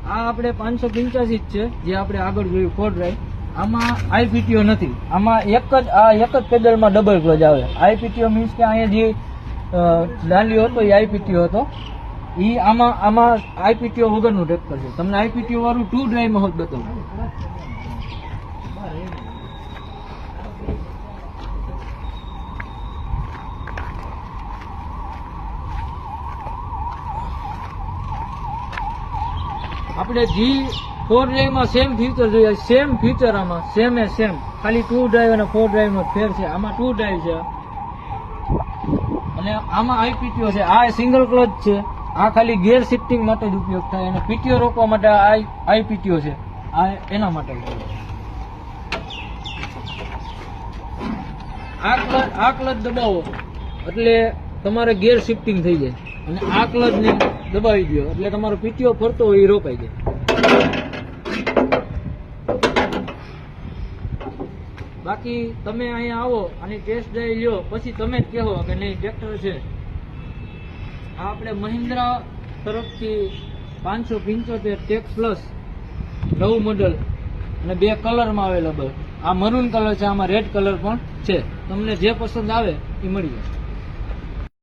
આ આપણે 585 જ છે, જે આપણે આગળ જોયું 4 ડ્રાઈવ. આમાં આઈપીટીઓ નથી. આમાં એક જ પેડલમાં ડબલ ક્લચ આવે. આઈપીટીઓ મીન્સ કે અહીંયા જે દાંડીઓ હતો એ આઈપીટીઓ હતો. આમાં આઈપીટીઓ વગરનું ટ્રેક્ટર છે. તમને આઈપીટીઓ વાળું 2 ડ્રાઈવમાં હોત બતાવું. આપણે જી 4 ડ્રાઈવમાં સેમ ફીચર જોઈએ. સેમ ફીચર આમાં સેમ ખાલી 2 ડ્રાઈવ અને 4 ડ્રાઈવ નો ફેર છે. આમાં 2 ડ્રાઈવ છે અને આમાં આઈપીટીઓ છે. આ સિંગલ ક્લચ છે. આ ખાલી ગેર શિફ્ટિંગ માટે જ ઉપયોગ થાય અને પીટીઓ રોકવા માટે આઈપીટીઓ છે. આ એના માટે આ ક્લચ દબાવો એટલે તમારે ગેર શિફ્ટિંગ થઈ જાય અને આ ક્લચ ને દબાવી દો એટલે તમારો પીટીઓ ફરતો હોય એ રોકાઈ જાય. બાકી તમે અહીંયા આવો અને ટેસ્ટ ડ્રાઈવ લ્યો પછી તમે જ કહો કે નહીં ટ્રેક્ટર છે. આ આપણે મહિન્દ્રા તરફથી 575 ટેક પ્લસ નવું મોડલ અને 2 કલરમાં અવેલેબલ. આ મરૂન કલર છે, આમાં રેડ કલર પણ છે. તમને જે પસંદ આવે એ મળી જાય.